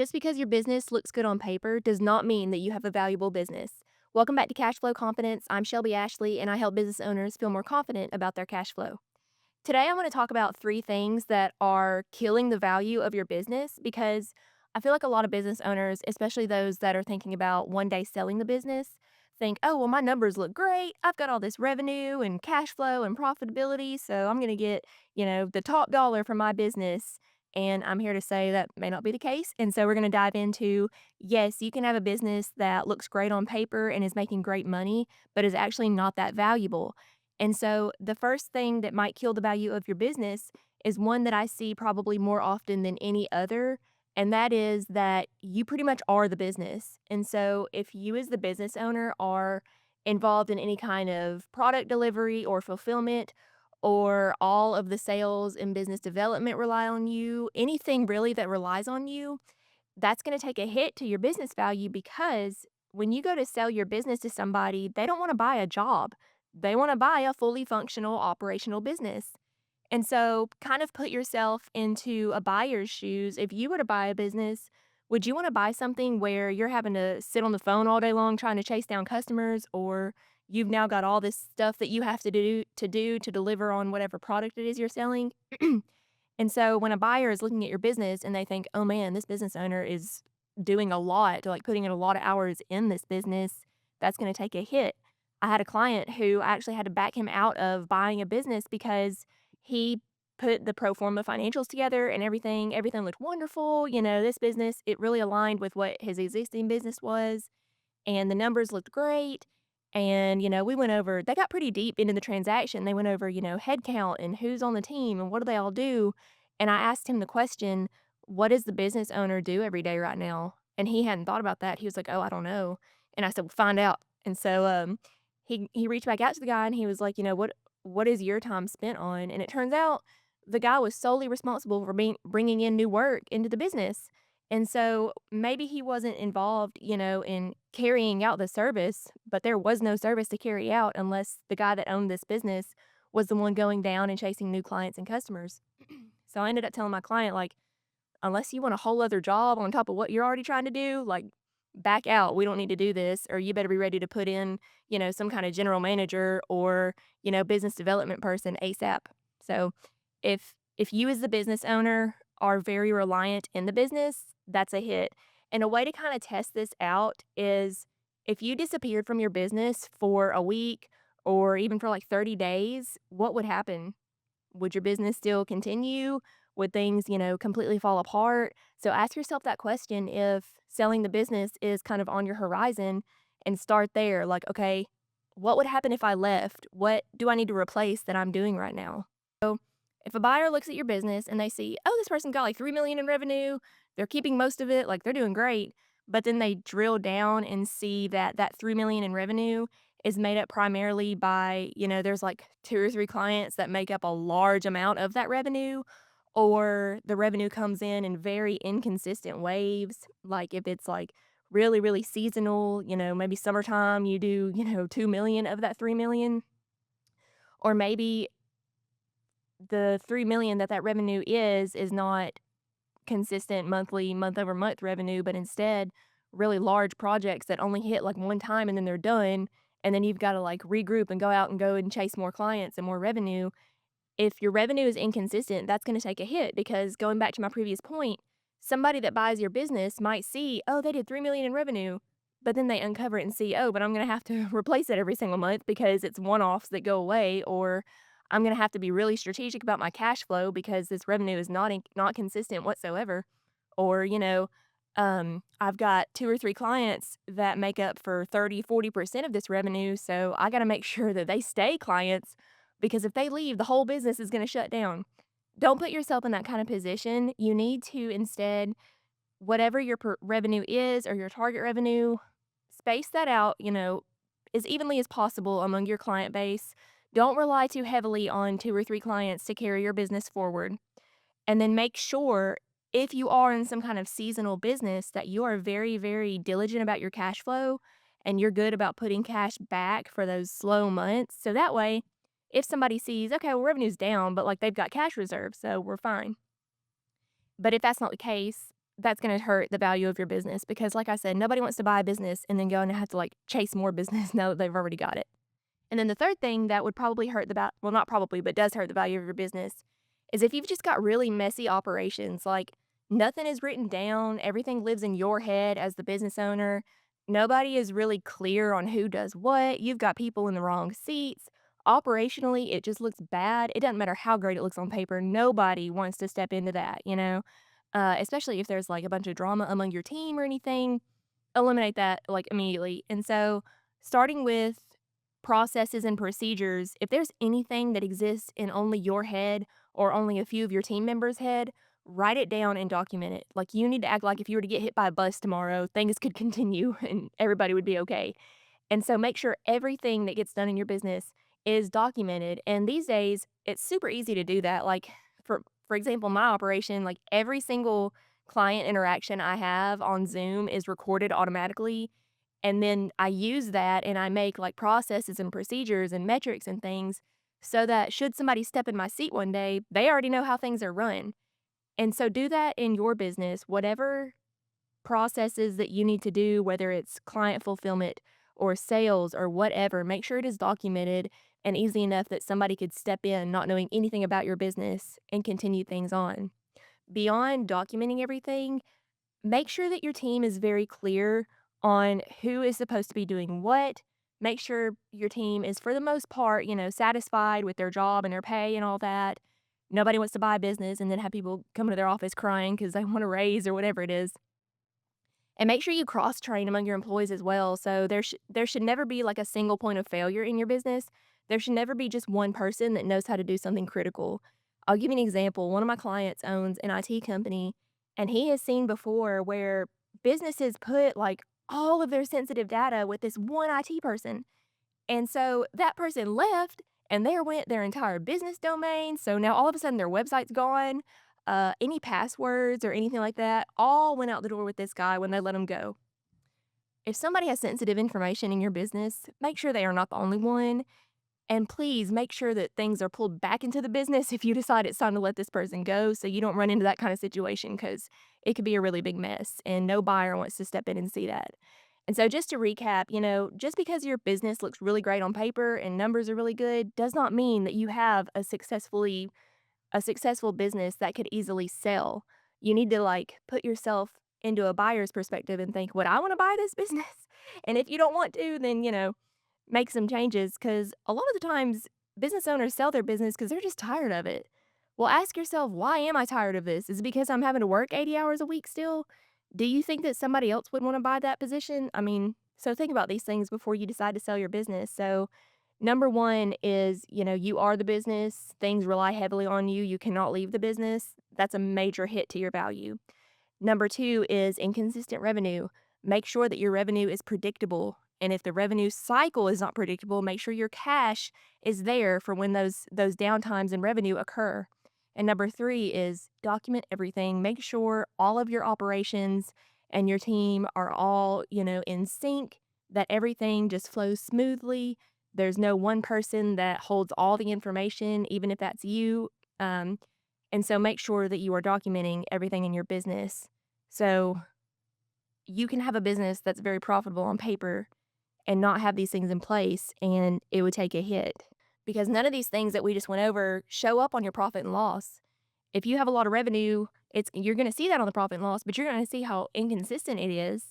Just because your business looks good on paper does not mean that you have a valuable business. Welcome back to Cash Flow Confidence. I'm Shelby Ashley, and I help business owners feel more confident about their cash flow. Today, I want to talk about three things that are killing the value of your business because I feel like a lot of business owners, especially those that are thinking about one day selling the business, think, oh, well, my numbers look great. I've got all this revenue and cash flow and profitability. So I'm going to get, the top dollar from my business. And I'm here to say that may not be the case. And so we're going to dive into yes, you can have a business that looks great on paper and is making great money, but is actually not that valuable. And so the first thing that might kill the value of your business is one that I see probably more often than any other. And that is that you pretty much are the business. And so if you, as the business owner, are involved in any kind of product delivery or fulfillment, or all of the sales and business development rely on you, anything really that relies on you, that's going to take a hit to your business value because when you go to sell your business to somebody, they don't want to buy a job. They want to buy a fully functional operational business. And so, kind of put yourself into a buyer's shoes. If you were to buy a business, would you want to buy something where you're having to sit on the phone all day long trying to chase down customers, or you've now got all this stuff that you have to deliver on whatever product it is you're selling? And so when a buyer is looking at your business and they think, "Oh man, this business owner is doing a lot, like putting in a lot of hours in this business," that's going to take a hit. I had a client who I actually had to back him out of buying a business because he put the pro forma financials together and everything looked wonderful. This business, it really aligned with what his existing business was, and the numbers looked great. And, we went over, they got pretty deep into the transaction. They went over, head count and who's on the team and what do they all do. And I asked him the question, what does the business owner do every day right now? And he hadn't thought about that. He was like, oh, I don't know. And I said, well, find out. And so he reached back out to the guy and he was like, what is your time spent on? And it turns out the guy was solely responsible for bringing in new work into the business. And so maybe he wasn't involved, in carrying out the service, but there was no service to carry out unless the guy that owned this business was the one going down and chasing new clients and customers. So I ended up telling my client, like, unless you want a whole other job on top of what you're already trying to do, like, back out. We don't need to do this, or you better be ready to put in, some kind of general manager or, business development person ASAP. So if you as the business owner are very reliant in the business, that's a hit. And a way to kind of test this out is if you disappeared from your business for a week or even for like 30 days, what would happen? Would your business still continue? Would things, completely fall apart? So ask yourself that question if selling the business is kind of on your horizon and start there. Like, okay, what would happen if I left? What do I need to replace that I'm doing right now? So if a buyer looks at your business and they see, oh, this person got like 3 million in revenue, they're keeping most of it, like they're doing great. But then they drill down and see that that 3 million in revenue is made up primarily by, there's like 2 or 3 clients that make up a large amount of that revenue, or the revenue comes in very inconsistent waves. Like if it's like really, really seasonal, maybe summertime, you do, 2 million of that 3 million, or maybe the 3 million that revenue is not consistent monthly, month-over-month revenue, but instead really large projects that only hit, like, one time and then they're done, and then you've gotta, like, regroup and go and chase more clients and more revenue. If your revenue is inconsistent, that's gonna take a hit because going back to my previous point, somebody that buys your business might see, "Oh, they did 3 million in revenue," but then they uncover it and see, "Oh, but I'm gonna have to replace it every single month because it's one-offs that go away," or, "I'm gonna have to be really strategic about my cash flow because this revenue is not consistent whatsoever," or, "I've got 2 or 3 clients that make up for 30, 40% of this revenue, so I gotta make sure that they stay clients because if they leave, the whole business is gonna shut down." Don't put yourself in that kind of position. You need to instead, whatever your revenue is or your target revenue, space that out, as evenly as possible among your client base. Don't rely too heavily on 2 or 3 clients to carry your business forward. And then make sure if you are in some kind of seasonal business that you are very, very diligent about your cash flow and you're good about putting cash back for those slow months. So that way, if somebody sees, okay, well, revenue's down, but like they've got cash reserves, so we're fine. But if that's not the case, that's going to hurt the value of your business because, like I said, nobody wants to buy a business and then go and have to like chase more business now that they've already got it. And then the third thing that would probably hurt well, not probably, but does hurt the value of your business is if you've just got really messy operations, like nothing is written down, everything lives in your head as the business owner. Nobody is really clear on who does what. You've got people in the wrong seats. Operationally, it just looks bad. It doesn't matter how great it looks on paper. Nobody wants to step into that, especially if there's like a bunch of drama among your team or anything. Eliminate that like immediately. And so, starting with processes and procedures, if there's anything that exists in only your head or only a few of your team members' head, write it down and document it. Like you need to act like if you were to get hit by a bus tomorrow, things could continue and everybody would be okay. And so make sure everything that gets done in your business is documented. And these days, it's super easy to do that. Like for example, my operation, like every single client interaction I have on Zoom is recorded automatically. And then I use that and I make like processes and procedures and metrics and things so that should somebody step in my seat one day, they already know how things are run. And so do that in your business, whatever processes that you need to do, whether it's client fulfillment or sales or whatever, make sure it is documented and easy enough that somebody could step in not knowing anything about your business and continue things on. Beyond documenting everything, make sure that your team is very clear on who is supposed to be doing what. Make sure your team is, for the most part, satisfied with their job and their pay and all that. Nobody wants to buy a business and then have people come into their office crying because they want a raise or whatever it is. And make sure you cross train among your employees as well. So there should never be like a single point of failure in your business. There should never be just one person that knows how to do something critical. I'll give you an example. One of my clients owns an IT company, and he has seen before where businesses put like all of their sensitive data with this one IT person. And so that person left and there went their entire business domain. So now all of a sudden their website's gone. Any passwords or anything like that all went out the door with this guy when they let him go. If somebody has sensitive information in your business, make sure they are not the only one. And please make sure that things are pulled back into the business if you decide it's time to let this person go so you don't run into that kind of situation because it could be a really big mess and no buyer wants to step in and see that. And so, just to recap, just because your business looks really great on paper and numbers are really good does not mean that you have a successful business that could easily sell. You need to like put yourself into a buyer's perspective and think, would I want to buy this business? And if you don't want to, then, make some changes because a lot of the times business owners sell their business because they're just tired of it. Well, ask yourself, why am I tired of this? Is it because I'm having to work 80 hours a week still? Do you think that somebody else would want to buy that position? I mean, so think about these things before you decide to sell your business. So, number one is, you are the business, things rely heavily on you, you cannot leave the business. That's a major hit to your value. Number two is inconsistent revenue. Make sure that your revenue is predictable. And if the revenue cycle is not predictable, make sure your cash is there for when those downtimes in revenue occur. And number three is document everything. Make sure all of your operations and your team are all, in sync, that everything just flows smoothly. There's no one person that holds all the information, even if that's you. Um, and so make sure that you are documenting everything in your business. So you can have a business that's very profitable on paper and not have these things in place, and it would take a hit because none of these things that we just went over show up on your profit and loss. If you have a lot of revenue, you're going to see that on the profit and loss, but you're going to see how inconsistent it is.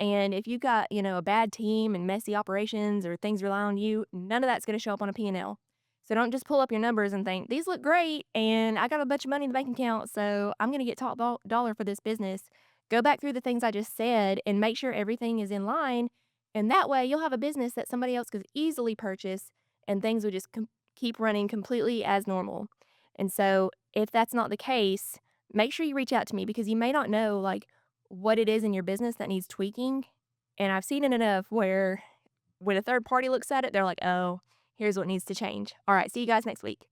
And if you've got, a bad team and messy operations or things rely on you, none of that's going to show up on a P&L. So don't just pull up your numbers and think, these look great and I got a bunch of money in the bank account, so I'm going to get top dollar for this business. Go back through the things I just said and make sure everything is in line. And that way you'll have a business that somebody else could easily purchase and things would just keep running completely as normal. And so if that's not the case, make sure you reach out to me because you may not know like what it is in your business that needs tweaking. And I've seen it enough where when a third party looks at it, they're like, oh, here's what needs to change. All right, see you guys next week.